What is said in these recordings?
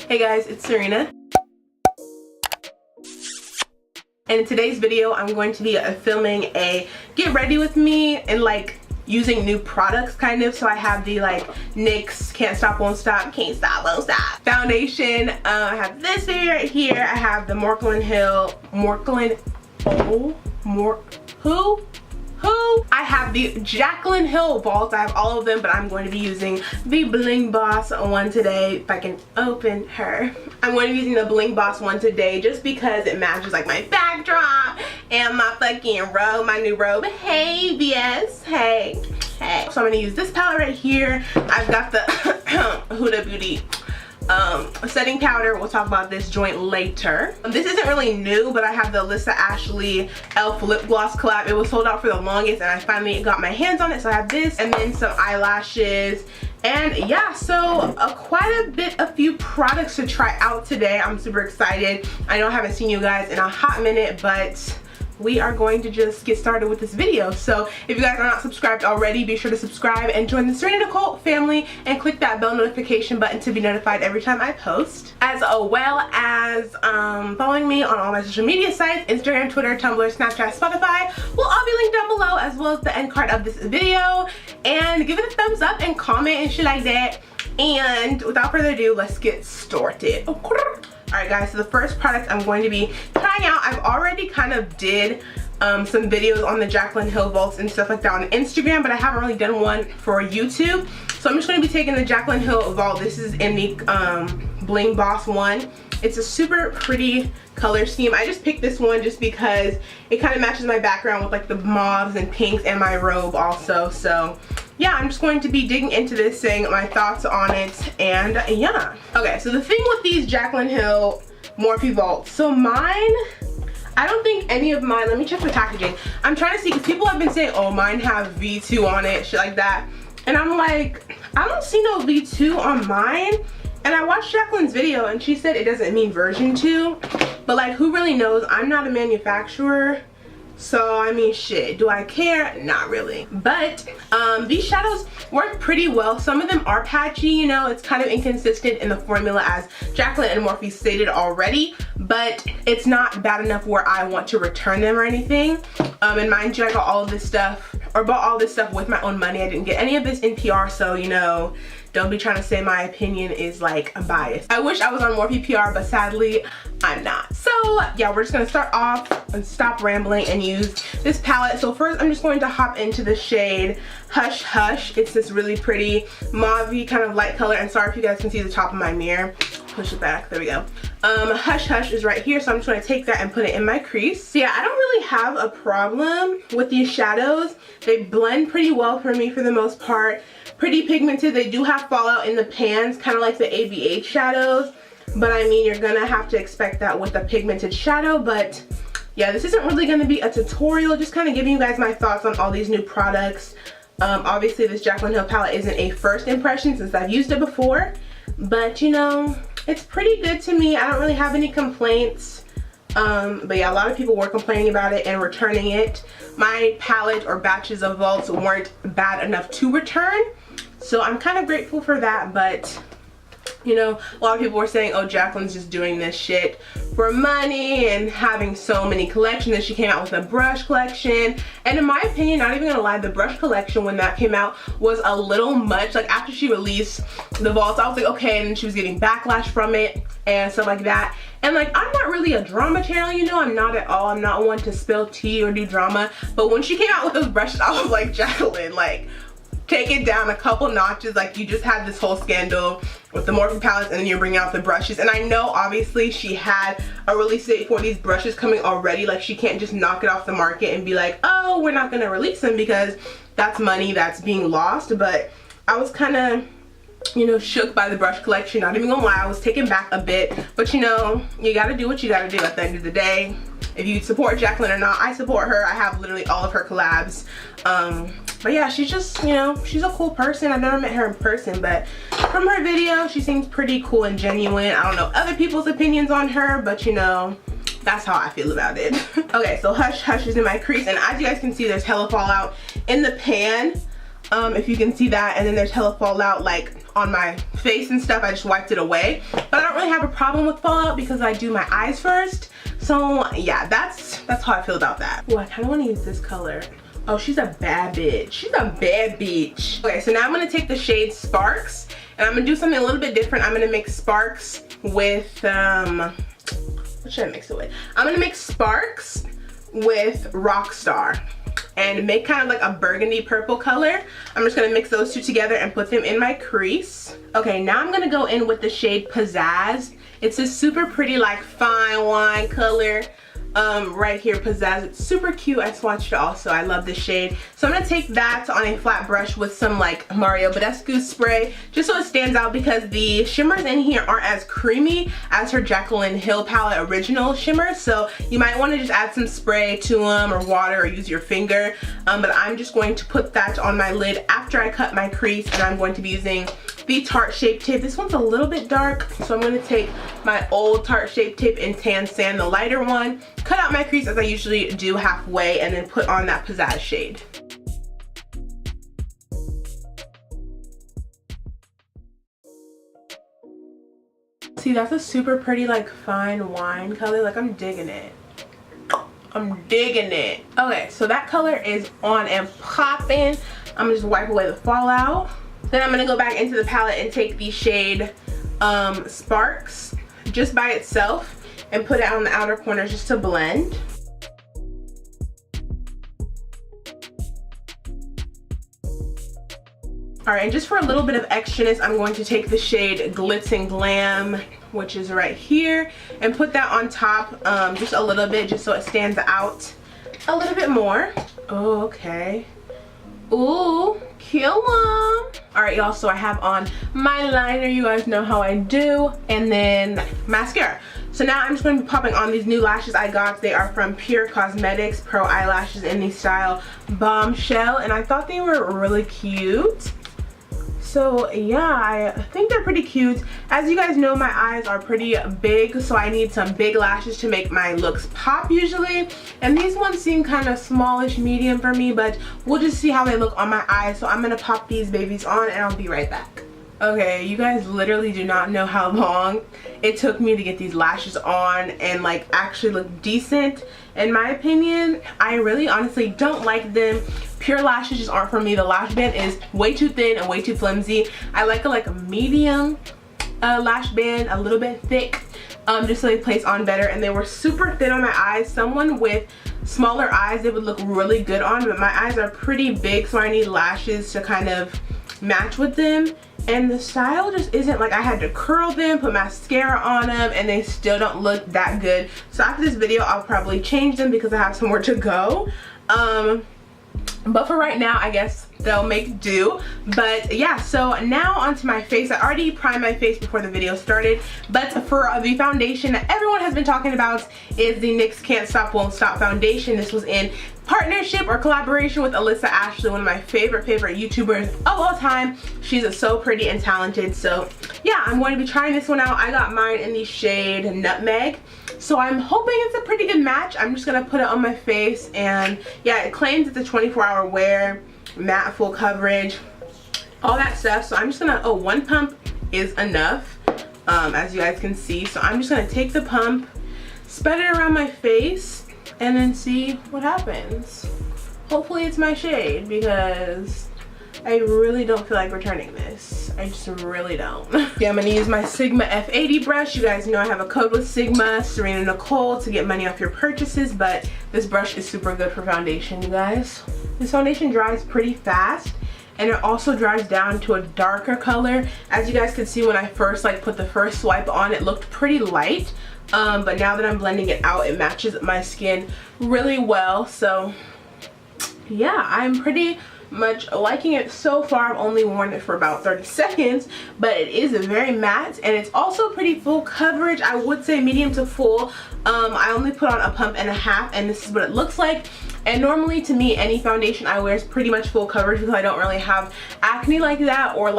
Hey guys, it's Serena. And in today's video, I'm going to be filming a get ready with me and like using new products kind of. So I have the like NYX Can't Stop Won't Stop foundation. I have this baby right here. I have the I have the Jaclyn Hill Vault. I have all of them, but I'm going to be using the Bling Boss one today. If I can open her. I'm going to be using the Bling Boss one today just because it matches like my backdrop and my fucking robe, my new robe. Hey, BS. Hey. Hey. So I'm going to use this palette right here. I've got the Huda Beauty setting powder. We'll talk about this joint later. This isn't really new, but I have the Alyssa Ashley e.l.f. lip gloss collab. It was sold out for the longest and I finally got my hands on it, so I have this and then some eyelashes. And yeah, so quite a few products to try out today. I'm super excited. I know I haven't seen you guys in a hot minute, but we are going to just get started with this video. So if you guys are not subscribed already, be sure to subscribe and join the Serena Nicole family and click that bell notification button to be notified every time I post, as well as following me on all my social media sites, Instagram, Twitter, Tumblr, Snapchat, Spotify will all be linked down below, as well as the end card of this video. And give it a thumbs up and comment and shit like that. And without further ado, let's get started. Alright guys, so the first product I'm going to be trying out, I've already kind of did some videos on the Jaclyn Hill vaults and stuff like that on Instagram, but I haven't really done one for YouTube. So I'm just going to be taking the Jaclyn Hill vault. This is in the Bling Boss one. It's a super pretty color scheme. I just picked this one just because it kind of matches my background with like the mauves and pinks and my robe also. So yeah, I'm just going to be digging into this, saying my thoughts on it, and yeah. Okay, so the thing with these Jaclyn Hill Morphe vaults, so mine, I don't think any of mine, let me check the packaging. I'm trying to see, because people have been saying, oh, mine have V2 on it, shit like that. And I'm like, I don't see no V2 on mine. And I watched Jaclyn's video and she said it doesn't mean version 2. But like, who really knows? I'm not a manufacturer. So I mean, shit, do I care? Not really. But these shadows work pretty well. Some of them are patchy, you know, it's kind of inconsistent in the formula, as Jaclyn and Morphe stated already, but it's not bad enough where I want to return them or anything. And mind you, I got all of this stuff, or bought all this stuff with my own money. I didn't get any of this in PR, so you know, don't be trying to say my opinion is like biased. I wish I was on Morphe PR, but sadly I'm not. So yeah, we're just gonna start off and stop rambling and use this palette. So first I'm just going to hop into the shade Hush Hush. It's this really pretty mauve-y kind of light color, and sorry if you guys can see the top of my mirror. Push it back, there we go. Hush Hush is right here, so I'm just going to take that and put it in my crease. So yeah, I don't really have a problem with these shadows. They blend pretty well for me for the most part. Pretty pigmented. They do have fallout in the pans, kind of like the ABH shadows, but I mean, you're gonna have to expect that with a pigmented shadow. But yeah, this isn't really gonna be a tutorial, just kind of giving you guys my thoughts on all these new products. Obviously this Jaclyn Hill palette isn't a first impression since I've used it before, but you know, it's pretty good to me. I don't really have any complaints. But yeah, a lot of people were complaining about it and returning it. My palette or batches of vaults weren't bad enough to return, so I'm kind of grateful for that. But you know, a lot of people were saying, oh, Jaclyn's just doing this shit for money and having so many collections. And she came out with a brush collection, and in my opinion, not even gonna lie, the brush collection when that came out was a little much. Like after she released the vaults, I was like, okay, and she was getting backlash from it and stuff like that. And like, I'm not really a drama channel, you know, I'm not at all. I'm not one to spill tea or do drama, but when she came out with those brushes, I was like, Jaclyn, like, take it down a couple notches. Like, you just had this whole scandal with the Morphe palettes and then you're bringing out the brushes. And I know obviously she had a release date for these brushes coming already. Like, she can't just knock it off the market and be like, oh, we're not gonna release them, because that's money that's being lost. But I was kind of, you know, shook by the brush collection. Not even gonna lie, I was taken back a bit. But you know, you gotta do what you gotta do at the end of the day. If you support Jaclyn or not, I support her. I have literally all of her collabs. But yeah, she's just, you know, she's a cool person. I've never met her in person, but from her video, she seems pretty cool and genuine. I don't know other people's opinions on her, but you know, that's how I feel about it. Okay, so Hush Hush is in my crease, and as you guys can see, there's hella fallout in the pan. if you can see that, and then there's hella fallout like on my face and stuff. I just wiped it away, but I don't really have a problem with fallout because I do my eyes first. So yeah, that's how I feel about that. Oh, I kind of want to use this color. Oh, she's a bad bitch. She's a bad bitch. Okay, so now I'm gonna take the shade Sparks, and I'm gonna do something a little bit different. I'm gonna mix Sparks with what should I mix it with? I'm gonna mix Sparks with Rockstar and make kind of like a burgundy purple color. I'm just gonna mix those two together and put them in my crease. Okay, now I'm gonna go in with the shade Pizzazz. It's a super pretty like fine wine color. Right here, Pizzazz. It's super cute. I swatched it also. I love this shade. So I'm gonna take that on a flat brush with some like Mario Badescu spray, just so it stands out, because the shimmers in here aren't as creamy as her Jaclyn Hill palette original shimmer. So you might want to just add some spray to them, or water, or use your finger. But I'm just going to put that on my lid after I cut my crease, and I'm going to be using the Tarte Shape Tape. This one's a little bit dark, so I'm going to take my old Tarte Shape Tape in Tan Sand, the lighter one, cut out my crease as I usually do halfway, and then put on that Pizzazz shade. See, that's a super pretty like fine wine color. Like, I'm digging it. I'm digging it. Okay, so that color is on and popping. I'm gonna just wipe away the fallout. Then I'm gonna go back into the palette and take the shade Sparks just by itself and put it on the outer corners just to blend. Alright, and just for a little bit of extraness, I'm going to take the shade Glitz and Glam, which is right here, and put that on top just a little bit, just so it stands out a little bit more. Oh, okay. Ooh, kill 'em. Alright, y'all, so I have on my liner. You guys know how I do. And then mascara. So now I'm just going to be popping on these new lashes I got. They are from PUR Cosmetics, Pro Eyelashes in the style Bombshell. And I thought they were really cute. So yeah, I think they're pretty cute. As you guys know, my eyes are pretty big, so I need some big lashes to make my looks pop usually. And these ones seem kind of smallish medium for me, but we'll just see how they look on my eyes. So I'm gonna pop these babies on and I'll be right back. Okay, you guys literally do not know how long it took me to get these lashes on and like actually look decent. In my opinion, I really honestly don't like them. PUR lashes just aren't for me. The lash band is way too thin and way too flimsy. I like a medium lash band, a little bit thick, just so they place on better. And they were super thin on my eyes. Someone with smaller eyes, they would look really good on, but my eyes are pretty big, so I need lashes to kind of match with them. And the style just isn't like, I had to curl them, put mascara on them, and they still don't look that good. So after this video, I'll probably change them because I have somewhere to go. But for right now, I guess they'll make do. But yeah, so now onto my face. I already primed my face before the video started, but for the foundation that everyone has been talking about is the NYX Can't Stop Won't Stop foundation. This was in partnership or collaboration with Alyssa Ashley, one of my favorite YouTubers of all time. She's so pretty and talented. So yeah, I'm going to be trying this one out. I got mine in the shade Nutmeg, so I'm hoping it's a pretty good match. I'm just gonna put it on my face, and yeah, it claims it's a 24-hour wear, matte, full coverage, all that stuff. So I'm just gonna, oh, one pump is enough, as you guys can see. So I'm just gonna take the pump, spread it around my face, and then see what happens. Hopefully it's my shade, because I really don't feel like returning this. I just really don't. Yeah, I'm gonna use my Sigma F80 brush. You guys know I have a code with Sigma, Serena Nicole, to get money off your purchases, but this brush is super good for foundation, you guys. This foundation dries pretty fast, and it also dries down to a darker color. As you guys can see, when I first put the first swipe on, it looked pretty light. But now that I'm blending it out, it matches my skin really well. So yeah, I'm pretty much liking it so far. I've only worn it for about 30 seconds, but it is very matte, and it's also pretty full coverage. I would say medium to full. I only put on a pump and a half, and this is what it looks like. And normally, to me, any foundation I wear is pretty much full coverage because I don't really have acne like that, or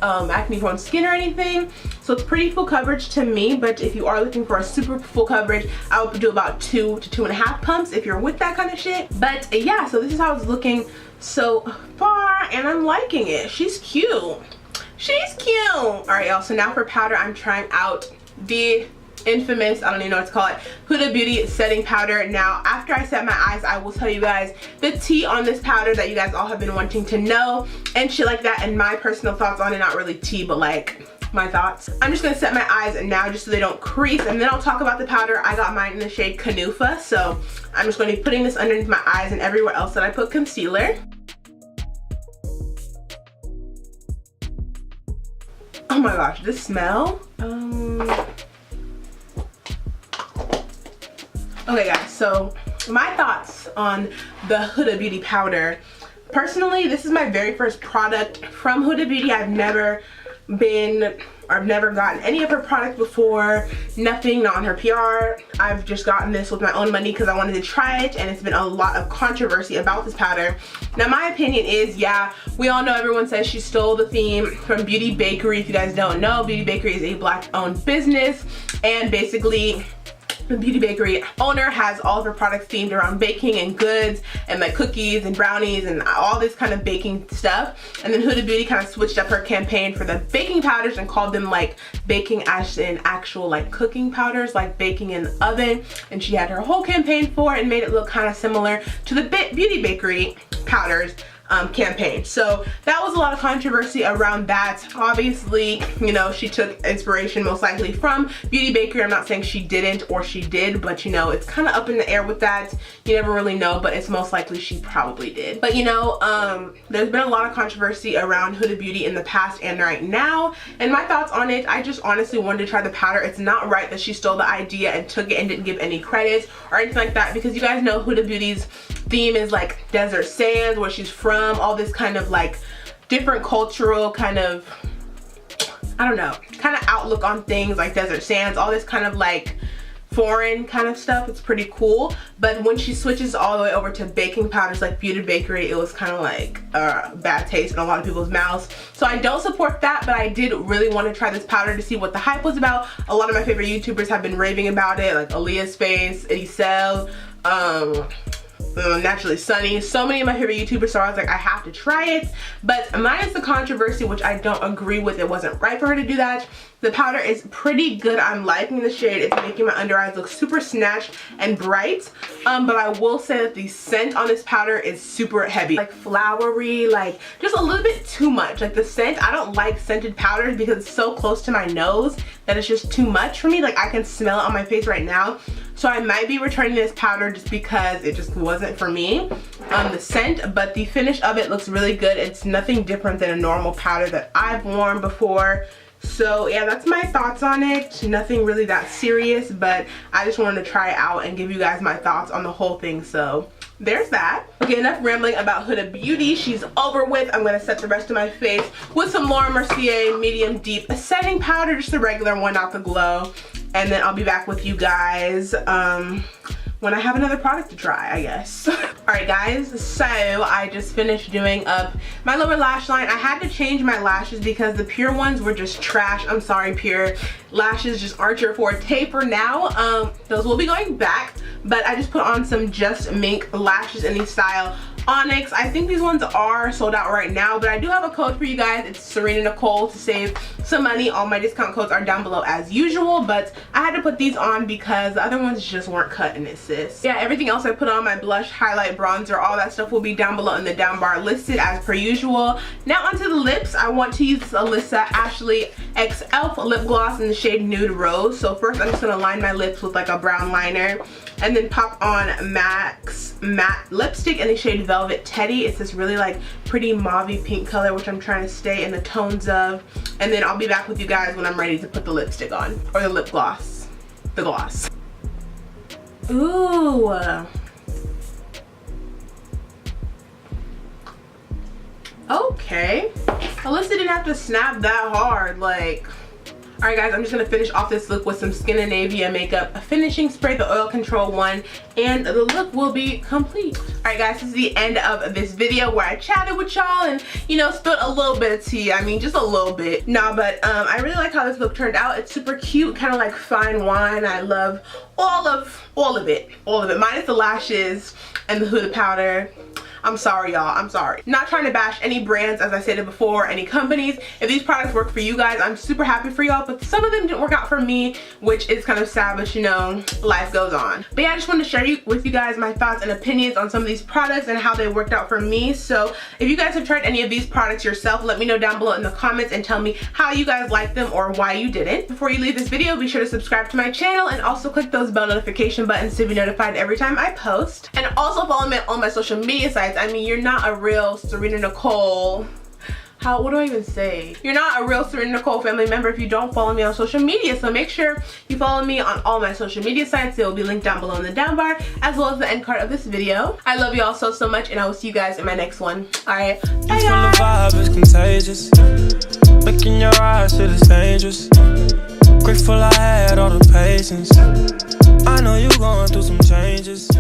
acne prone skin or anything. So it's pretty full coverage to me, but if you are looking for a super full coverage, I would do about 2 to 2.5 pumps if you're with that kind of shit. But yeah, so this is how it's looking so far. that and I'm liking it. She's cute. She's cute. All right, y'all, so now for powder, I'm trying out the infamous, I don't even know what to call it, Huda Beauty setting powder. Now after I set my eyes, I will tell you guys the tea on this powder that you guys all have been wanting to know and shit like that, and my personal thoughts on it. Not really tea, but like my thoughts. I'm just gonna set my eyes now just so they don't crease, and then I'll talk about the powder. I got mine in the shade Kanufa, so I'm just going to be putting this underneath my eyes and everywhere else that I put concealer. Oh my gosh, this smell. Okay guys, so my thoughts on the Huda Beauty powder. Personally, this is my very first product from Huda Beauty. I've never gotten any of her products before. Nothing, not on her PR. I've just gotten this with my own money because I wanted to try it, and it's been a lot of controversy about this powder. Now my opinion is, yeah, we all know, everyone says she stole the theme from Beauty Bakery. If you guys don't know, Beauty Bakery is a black owned business, and basically the Beauty Bakery owner has all of her products themed around baking and goods and like cookies and brownies and all this kind of baking stuff. And then Huda Beauty kind of switched up her campaign for the baking powders and called them like baking as in actual like cooking powders, like baking in the oven. And she had her whole campaign for it and made it look kind of similar to the Beauty Bakery powders campaign. So that was a lot of controversy around that. Obviously, you know, she took inspiration most likely from Beauty Bakery. I'm not saying she didn't or she did, but you know, it's kind of up in the air with that. You never really know, but it's most likely she probably did. But you know, there's been a lot of controversy around Huda Beauty in the past and right now, and my thoughts on it, I just honestly wanted to try the powder. It's not right that she stole the idea and took it and didn't give any credit or anything like that, because you guys know Huda Beauty's theme is like desert sands, where she's from, all this kind of like different cultural kind of, I don't know, kind of outlook on things like desert sands, all this kind of like foreign kind of stuff. It's pretty cool. But when she switches all the way over to baking powders like Beauty Bakery, it was kind of like a bad taste in a lot of people's mouths. So I don't support that, but I did really want to try this powder to see what the hype was about. A lot of my favorite YouTubers have been raving about it, like Aaliyah's Face, Edicel, Naturally Sunny, so many of my favorite YouTubers, so I was like, I have to try it. But minus the controversy, which I don't agree with, it wasn't right for her to do that. The powder is pretty good. I'm liking the shade. It's making my under eyes look super snatched and bright. But I will say that the scent on this powder is super heavy, like flowery, like just a little bit too much. Like the scent, I don't like scented powders because it's so close to my nose that it's just too much for me. Like I can smell it on my face right now. So I might be returning this powder just because it just wasn't for me, the scent. But the finish of it looks really good. It's nothing different than a normal powder that I've worn before. So yeah, that's my thoughts on it. Nothing really that serious, but I just wanted to try it out and give you guys my thoughts on the whole thing. So there's that. Okay, enough rambling about Huda Beauty. She's over with. I'm gonna set the rest of my face with some Laura Mercier medium deep setting powder, just a regular one, not the glow. And then I'll be back with you guys when I have another product to try, I guess. Alright guys, so I just finished doing up my lower lash line. I had to change my lashes because the PUR ones were just trash. I'm sorry, PUR lashes just aren't your forte for now. Those will be going back, but I just put on some Just Mink lashes in the style Onyx. I think these ones are sold out right now, but I do have a code for you guys. It's Serena Nicole to save some money. All my discount codes are down below as usual, but I had to put these on because the other ones just weren't cutting it, sis. Yeah, everything else I put on, my blush, highlight, bronzer, all that stuff will be down below in the down bar listed as per usual. Now onto the lips. I want to use this Alyssa Ashley X Elf lip gloss in the shade Nude Rose. So first I'm just gonna line my lips with like a brown liner and then pop on MAC's matte lipstick in the shade Velvet Teddy. It's this really like pretty mauve pink color, which I'm trying to stay in the tones of. And then I'll be back with you guys when I'm ready to put the lipstick on, or the lip gloss, the gloss. Ooh. Okay. Alyssa didn't have to snap that hard, like. Alright guys, I'm just going to finish off this look with some Skindinavia makeup finishing spray, the oil control one, and the look will be complete. Alright guys, this is the end of this video where I chatted with y'all and, you know, spilled a little bit of tea. I mean, just a little bit. Nah, but I really like how this look turned out. It's super cute, kind of like fine wine. I love all of it, minus the lashes and the Huda powder. I'm sorry, y'all. I'm sorry. Not trying to bash any brands, as I stated before, any companies. If these products work for you guys, I'm super happy for y'all, but some of them didn't work out for me, which is kind of sad, but you know, life goes on. But yeah, I just wanted to share with you guys my thoughts and opinions on some of these products and how they worked out for me. So if you guys have tried any of these products yourself, let me know down below in the comments and tell me how you guys like them or why you didn't. Before you leave this video, be sure to subscribe to my channel and also click those bell notification buttons to be notified every time I post. And also follow me on all my social media sites. I mean, you're not a real Serena Nicole. What do I even say? You're not a real Serena Nicole family member if you don't follow me on social media. So make sure you follow me on all my social media sites. They will be linked down below in the down bar, as well as the end card of this video. I love you all so much, and I will see you guys in my next one. Alright, bye guys. The vibe is contagious. Look in your eyes, it is dangerous. Grateful I had all the patience. I know you're going through some changes.